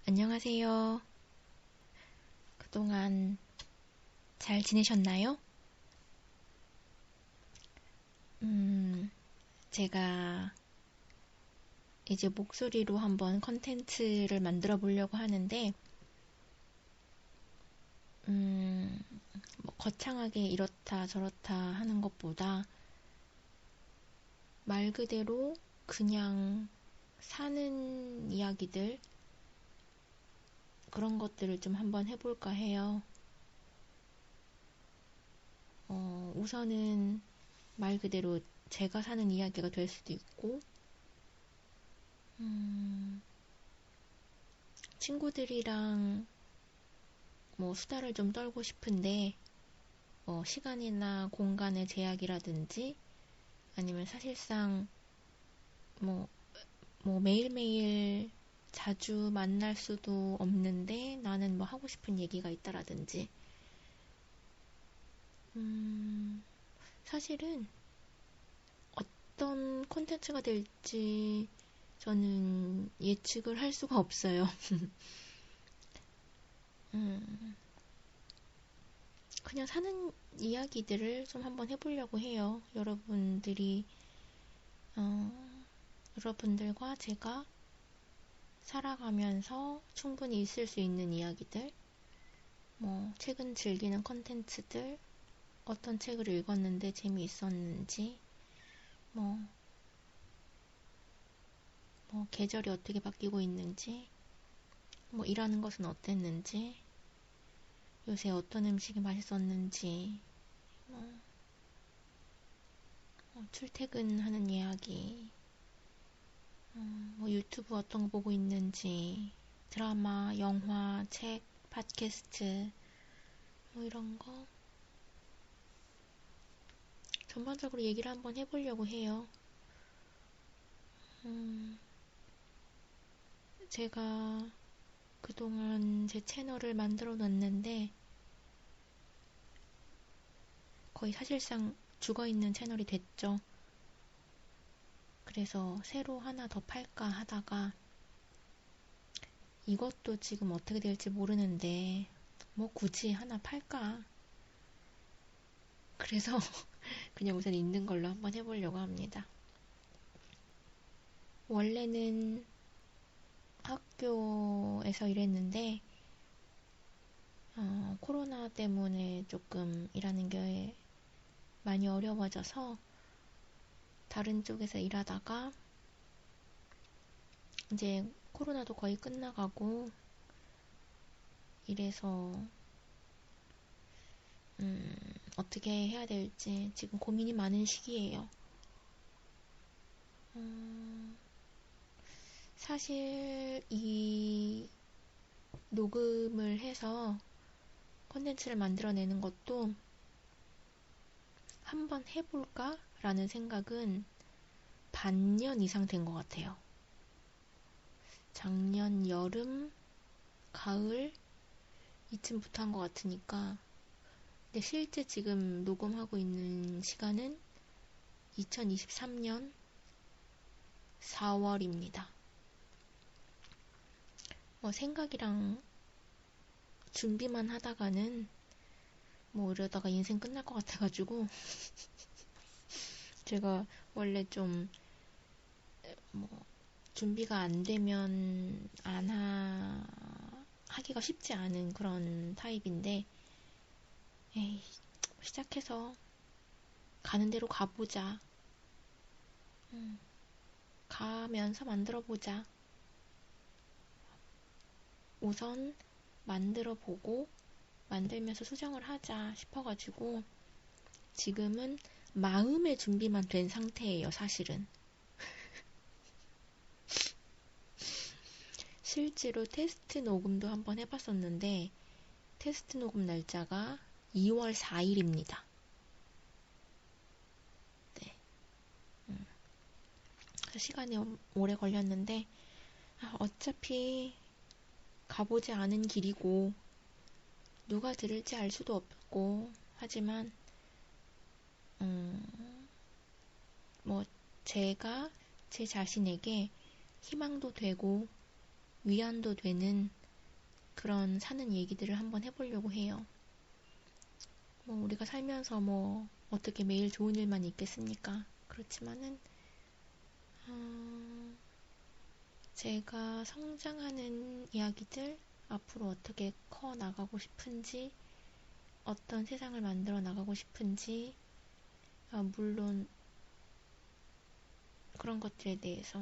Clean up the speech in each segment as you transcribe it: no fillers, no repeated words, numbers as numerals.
안녕하세요. 그동안 잘 지내셨나요? 제가 이제 목소리로 한번 컨텐츠를 만들어 보려고 하는데, 음, 뭐 거창하게 이렇다 저렇다 하는 것보다 말 그대로 그냥 사는 이야기들, 그런 것들을 좀 한번 해볼까 해요. 우선은 말 그대로 제가 사는 이야기가 될 수도 있고, 음, 친구들이랑 뭐 수다를 좀 떨고 싶은데 시간이나 공간의 제약이라든지 아니면 사실상 뭐, 뭐 매일매일 자주 만날 수도 없는데 나는 뭐 하고 싶은 얘기가 있다라든지 사실은 어떤 콘텐츠가 될지 저는 예측을 할 수가 없어요. 음, 그냥 사는 이야기들을 좀 한번 해보려고 해요. 어, 여러분들과 제가 살아가면서 충분히 있을 수 있는 이야기들, 뭐, 최근 즐기는 컨텐츠들, 어떤 책을 읽었는데 재미있었는지, 뭐, 계절이 어떻게 바뀌고 있는지, 뭐, 일하는 것은 어땠는지, 요새 어떤 음식이 맛있었는지, 뭐, 출퇴근하는 이야기, 뭐, 유튜브 어떤 거 보고 있는지, 드라마, 영화, 책, 팟캐스트, 뭐, 이런 거, 전반적으로 얘기를 한번 해보려고 해요. 음, 제가 그동안 제 채널을 만들어 놨는데 거의 사실상 죽어 있는 채널이 됐죠. 그래서 새로 하나 더 팔까 하다가 이것도 지금 어떻게 될지 모르는데 뭐 굳이 하나 팔까? 그래서 그냥 우선 있는 걸로 한번 해보려고 합니다. 원래는 학교에서 일했는데 코로나 때문에 조금 일하는 게 많이 어려워져서 다른 쪽에서 일하다가 이제 코로나도 거의 끝나가고 이래서 어떻게 해야 될지 지금 고민이 많은 시기예요. 음, 사실 이 녹음을 해서 컨텐츠를 만들어내는 것도 한번 해볼까? 라는 생각은 반년 이상 된 것 같아요. 작년 여름, 가을 이쯤부터 한 것 같으니까 근데 실제 지금 녹음하고 있는 시간은 2023년 4월입니다. 생각이랑 준비만 하다가는 이러다가 인생 끝날 것 같아가지고 제가 원래 좀 뭐 준비가 안 되면 하기가 쉽지 않은 그런 타입인데 에이, 시작해서 가는 대로 가보자. 가면서 만들어보자. 우선 만들어보고 만들면서 수정을 하자 싶어가지고 지금은 마음의 준비만 된 상태예요, 사실은. 실제로 테스트 녹음도 한번 해봤었는데 테스트 녹음 날짜가 2월 4일입니다. 네. 시간이 오래 걸렸는데 어차피 가보지 않은 길이고 누가 들을지 알 수도 없고 하지만 뭐 제가 제 자신에게 희망도 되고 위안도 되는 그런 사는 얘기들을 한번 해보려고 해요. 뭐 우리가 살면서 뭐 어떻게 매일 좋은 일만 있겠습니까? 그렇지만은 제가 성장하는 이야기들, 앞으로 어떻게 커 나가고 싶은지, 어떤 세상을 만들어 나가고 싶은지, 물론 그런 것들에 대해서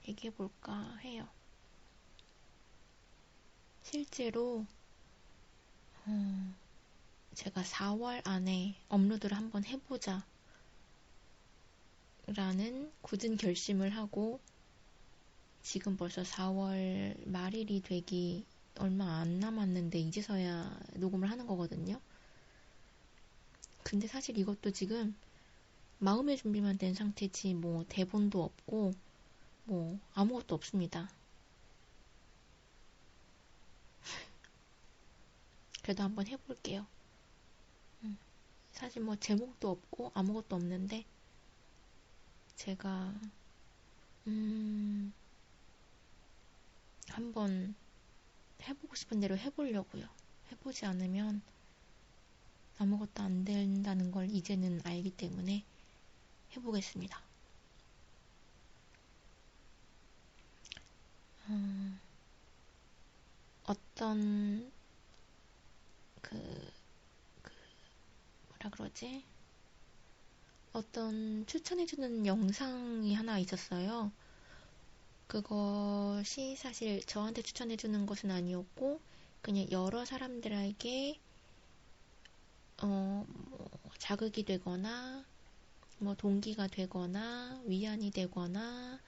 얘기해 볼까 해요. 실제로 제가 4월 안에 업로드를 한번 해보자 라는 굳은 결심을 하고 지금 벌써 4월 말일이 되기 얼마 안 남았는데 이제서야 녹음을 하는 거거든요. 근데 사실 이것도 지금 마음의 준비만 된 상태지 뭐 대본도 없고 뭐 아무것도 없습니다. 그래도 한번 해볼게요. 사실 뭐 제목도 없고 아무것도 없는데 제가 한번 해보고 싶은 대로 해보려고요. 해보지 않으면 아무것도 안 된다는 걸 이제는 알기 때문에 해보겠습니다. 어떤 그 뭐라 그러지? 어떤 추천해주는 영상이 하나 있었어요. 그것이 사실 저한테 추천해주는 것은 아니었고 그냥 여러 사람들에게 뭐 자극이 되거나 뭐 동기가 되거나 위안이 되거나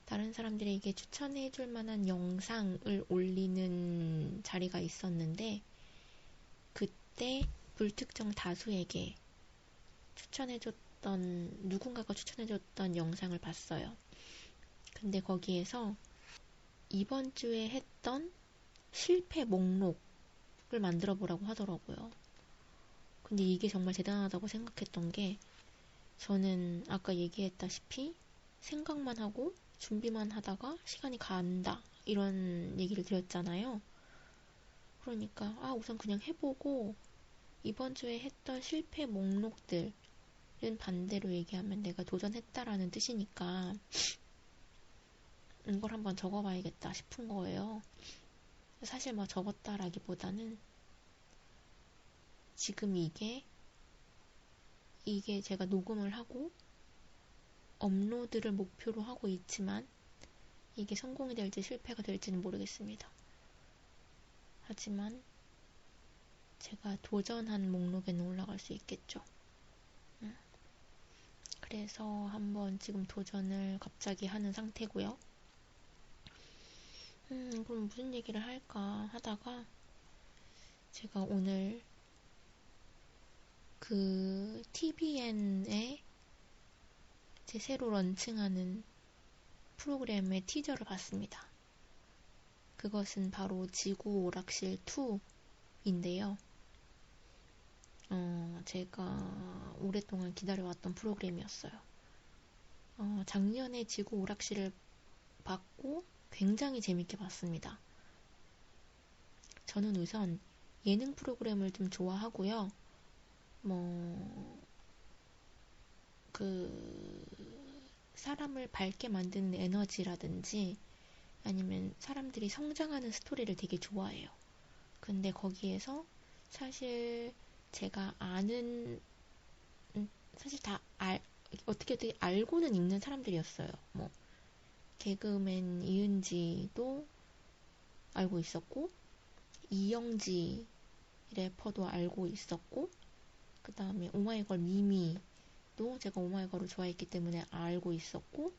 다른 사람들에게 추천해줄 만한 영상을 올리는 자리가 있었는데 그때 불특정 다수에게 누군가가 추천해줬던 영상을 봤어요. 근데 거기에서 이번 주에 했던 실패 목록을 만들어 보라고 하더라고요. 근데 이게 정말 대단하다고 생각했던 게 저는 아까 얘기했다시피 생각만 하고 준비만 하다가 시간이 간다 이런 얘기를 드렸잖아요. 그러니까 우선 그냥 해보고 이번 주에 했던 실패 목록들은 반대로 얘기하면 내가 도전했다라는 뜻이니까 이걸 한번 적어봐야겠다 싶은 거예요. 사실 뭐 적었다라기보다는 지금 이게 제가 녹음을 하고 업로드를 목표로 하고 있지만 이게 성공이 될지 실패가 될지는 모르겠습니다. 하지만 제가 도전한 목록에는 올라갈 수 있겠죠. 그래서 한번 지금 도전을 갑자기 하는 상태고요. 그럼 무슨 얘기를 할까 하다가 제가 오늘 그 TVN에 제 새로 런칭하는 프로그램의 티저를 봤습니다. 그것은 바로 지구 오락실 2인데요. 제가 오랫동안 기다려왔던 프로그램이었어요. 작년에 지구 오락실을 봤고 굉장히 재밌게 봤습니다. 저는 우선 예능 프로그램을 좀 좋아하고요. 사람을 밝게 만드는 에너지라든지 아니면 사람들이 성장하는 스토리를 되게 좋아해요. 근데 거기에서 사실 제가 사실 어떻게 알고는 있는 사람들이었어요. 뭐, 개그맨 이은지도 알고 있었고, 이영지 래퍼도 알고 있었고, 그 다음에 오마이걸 미미도 제가 오마이걸을 좋아했기 때문에 알고 있었고,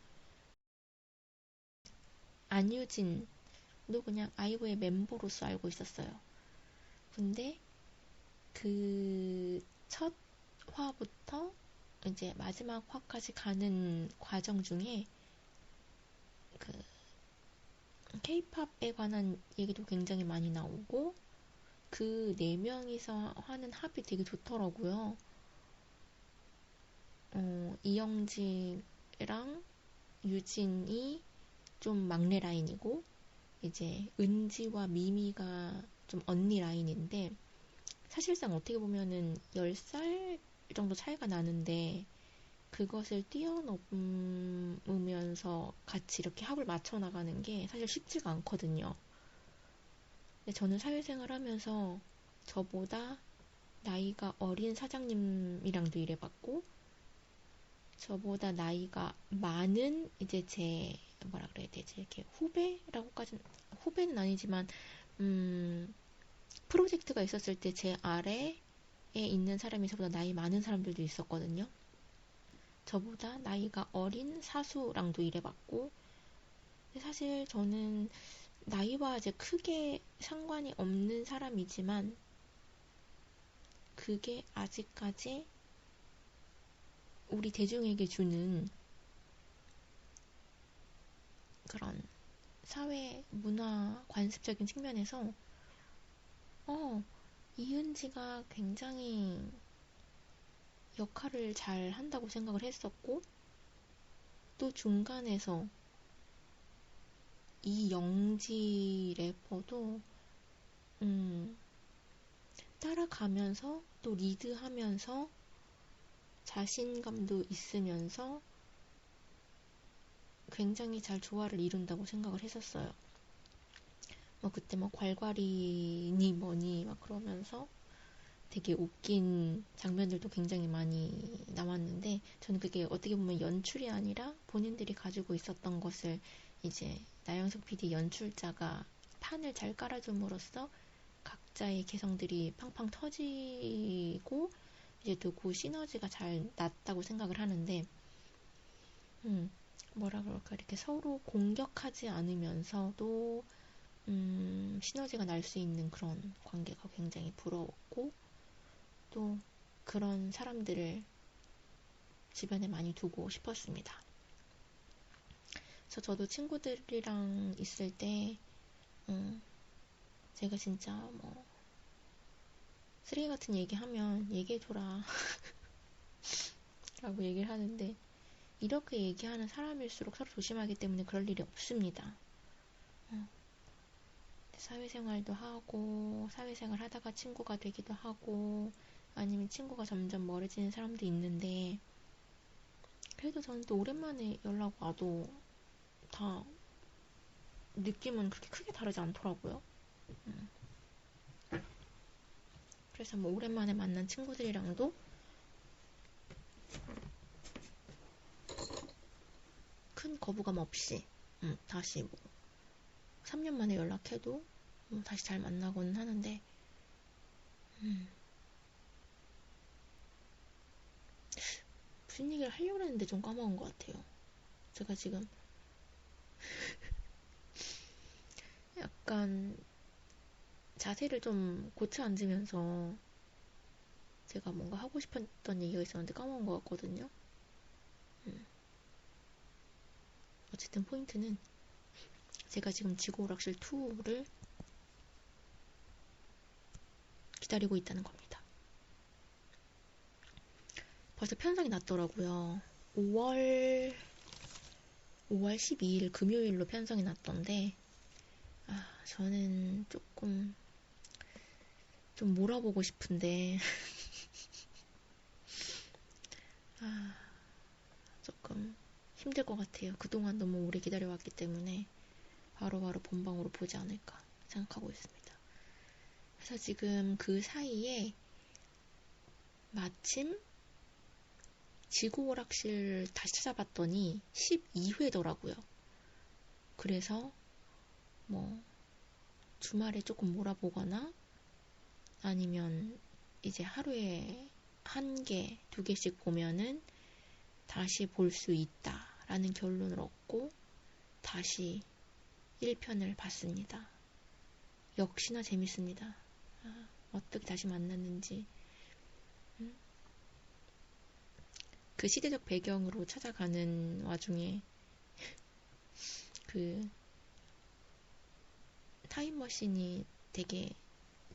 안유진도 그냥 아이브의 멤버로서 알고 있었어요. 근데 그 첫 화부터 이제 마지막 화까지 가는 과정 중에 그 K-팝에 관한 얘기도 굉장히 많이 나오고 그 네 명이서 하는 합이 되게 좋더라고요. 이영지랑 유진이 좀 막내 라인이고 이제 은지와 미미가 좀 언니 라인인데, 사실상 어떻게 보면은 10살 정도 차이가 나는데, 그것을 뛰어넘으면서 같이 이렇게 합을 맞춰 나가는 게 사실 쉽지가 않거든요. 근데 저는 사회생활 하면서 저보다 나이가 어린 사장님이랑도 일해봤고, 저보다 나이가 많은 이제 제 뭐라 그래야 되지? 이렇게 후배라고까지는, 후배는 아니지만 프로젝트가 있었을 때 제 아래에 있는 사람이 저보다 나이 많은 사람들도 있었거든요. 저보다 나이가 어린 사수랑도 일해봤고, 근데 사실 저는 나이와 이제 크게 상관이 없는 사람이지만, 그게 아직까지 우리 대중에게 주는 그런 사회 문화 관습적인 측면에서 이은지가 굉장히 역할을 잘 한다고 생각을 했었고, 또 중간에서 이영지 래퍼도 따라가면서 또 리드하면서 자신감도 있으면서 굉장히 잘 조화를 이룬다고 생각을 했었어요. 뭐 그때 뭐 괄괄이니 뭐니 막 그러면서 되게 웃긴 장면들도 굉장히 많이 나왔는데, 저는 그게 어떻게 보면 연출이 아니라 본인들이 가지고 있었던 것을 이제 나영석 PD 연출자가 판을 잘 깔아줌으로써 각자의 개성들이 팡팡 터지고 이제 또 그 시너지가 잘 났다고 생각을 하는데, 뭐라 그럴까, 이렇게 서로 공격하지 않으면서도 시너지가 날 수 있는 그런 관계가 굉장히 부러웠고, 또 그런 사람들을 주변에 많이 두고 싶었습니다. 그래서 저도 친구들이랑 있을 때 제가 진짜 뭐 쓰레기 같은 얘기하면 얘기해줘라 라고 얘기를 하는데, 이렇게 얘기하는 사람일수록 서로 조심하기 때문에 그럴 일이 없습니다. 사회생활도 하고, 사회생활 하다가 친구가 되기도 하고, 아니면 친구가 점점 멀어지는 사람도 있는데, 그래도 저는 또 오랜만에 연락 와도 다 느낌은 그렇게 크게 다르지 않더라고요. 그래서 뭐 오랜만에 만난 친구들이랑도 큰 거부감 없이 다시 뭐 3년 만에 연락해도 다시 잘 만나고는 하는데, 무슨 얘기를 하려고 했는데 좀 까먹은 것 같아요. 제가 지금 약간 자세를 좀 고쳐 앉으면서 제가 뭔가 하고 싶었던 얘기가 있었는데 까먹은 것 같거든요. 어쨌든 포인트는 제가 지금 지구오락실 2를 기다리고 있다는 겁니다. 벌써 편성이 났더라고요. 5월 12일 금요일로 편성이 났던데, 저는 조금 좀 몰아보고 싶은데 조금 힘들 것 같아요. 그동안 너무 오래 기다려왔기 때문에 바로바로 본방으로 보지 않을까 생각하고 있습니다. 그래서 지금 그 사이에 마침 지구오락실 다시 찾아봤더니 12회더라고요. 그래서 뭐 주말에 조금 몰아보거나 아니면 이제 하루에 1개, 2개씩 보면은 다시 볼 수 있다라는 결론을 얻고 다시 1편을 봤습니다. 역시나 재밌습니다. 어떻게 다시 만났는지, 그 시대적 배경으로 찾아가는 와중에 그 타임머신이 되게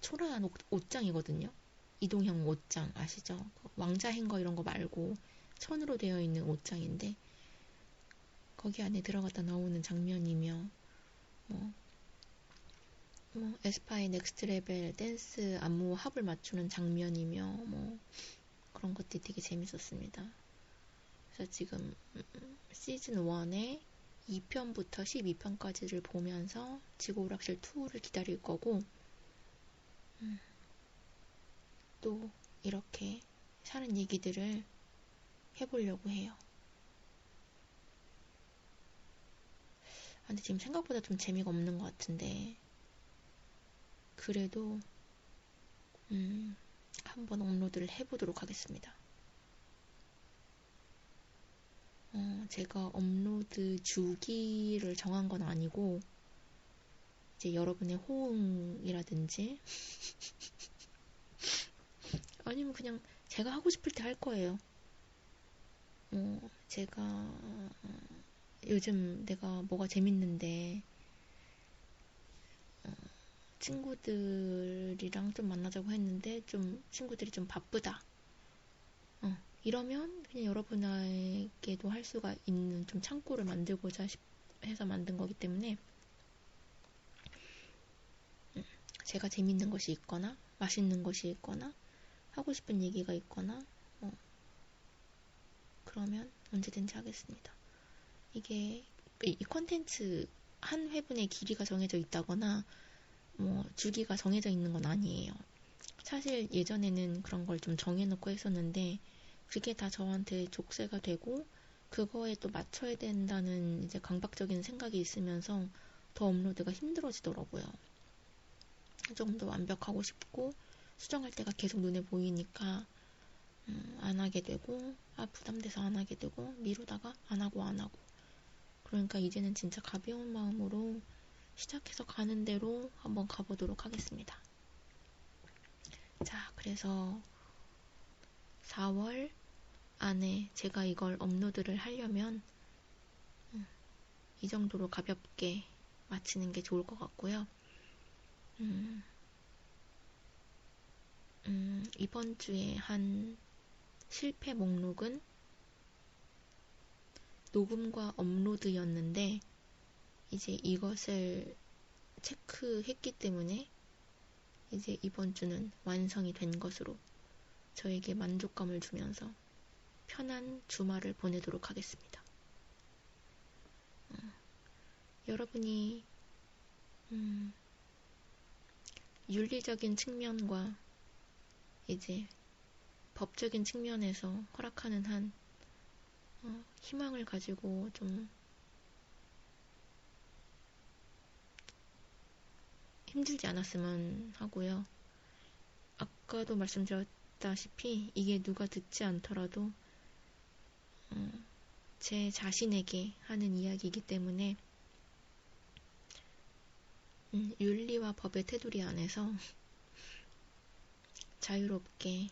초라한 옷장이거든요. 이동형 옷장 아시죠? 왕자 행거 이런 거 말고 천으로 되어 있는 옷장인데, 거기 안에 들어갔다 나오는 장면이며 뭐 뭐 에스파의 넥스트 레벨 댄스 안무 합을 맞추는 장면이며 뭐 그런 것들이 되게 재밌었습니다. 그래서 지금 시즌 1의 2편부터 12편까지를 보면서 지구 오락실 2를 기다릴 거고 또 이렇게 사는 얘기들을 해보려고 해요. 근데 지금 생각보다 좀 재미가 없는 것 같은데 그래도 한번 업로드를 해보도록 하겠습니다. 제가 업로드 주기를 정한 건 아니고 이제 여러분의 호응이라든지 아니면 그냥 제가 하고 싶을 때 할 거예요. 제가 요즘 내가 뭐가 재밌는데 친구들이랑 좀 만나자고 했는데 좀 친구들이 좀 바쁘다. 이러면 그냥 여러분에게도 할 수가 있는 좀 창구를 만들고자 해서 만든 거기 때문에 제가 재밌는 것이 있거나 맛있는 것이 있거나 하고 싶은 얘기가 있거나 그러면 언제든지 하겠습니다. 이게 이 컨텐츠 한 회분의 길이가 정해져 있다거나 뭐 주기가 정해져 있는 건 아니에요. 사실 예전에는 그런 걸 좀 정해놓고 했었는데 그게 다 저한테 족쇄가 되고 그거에 또 맞춰야 된다는 이제 강박적인 생각이 있으면서 더 업로드가 힘들어지더라고요. 조금 더 완벽하고 싶고 수정할 때가 계속 눈에 보이니까 안 하게 되고 부담돼서 안 하게 되고 미루다가 안 하고 그러니까 이제는 진짜 가벼운 마음으로 시작해서 가는 대로 한번 가보도록 하겠습니다. 자, 그래서 4월 안에 제가 이걸 업로드를 하려면 이 정도로 가볍게 마치는 게 좋을 것 같고요. 이번 주에 한 실패 목록은 녹음과 업로드였는데 이제 이것을 체크했기 때문에 이제 이번 주는 완성이 된 것으로 저에게 만족감을 주면서 편한 주말을 보내도록 하겠습니다. 여러분이 윤리적인 측면과 이제 법적인 측면에서 허락하는 한 희망을 가지고 좀 힘들지 않았으면 하고요. 아까도 말씀드렸다시피 이게 누가 듣지 않더라도 제 자신에게 하는 이야기이기 때문에 윤리와 법의 테두리 안에서 자유롭게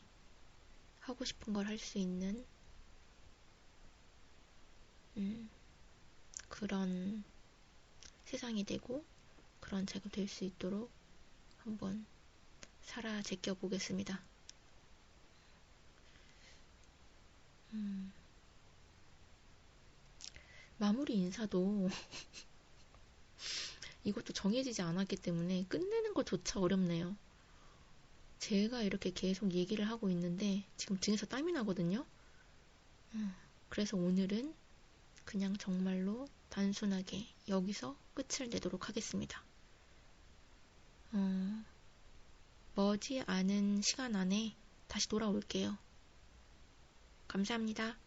하고 싶은 걸 할 수 있는 그런 세상이 되고 그런 제가 될 수 있도록 한번 살아 제껴 보겠습니다. 마무리 인사도 이것도 정해지지 않았기 때문에 끝내는 것조차 어렵네요. 제가 이렇게 계속 얘기를 하고 있는데 지금 등에서 땀이 나거든요. 그래서 오늘은 그냥 정말로 단순하게 여기서 끝을 내도록 하겠습니다. 머지 않은 시간 안에 다시 돌아올게요. 감사합니다.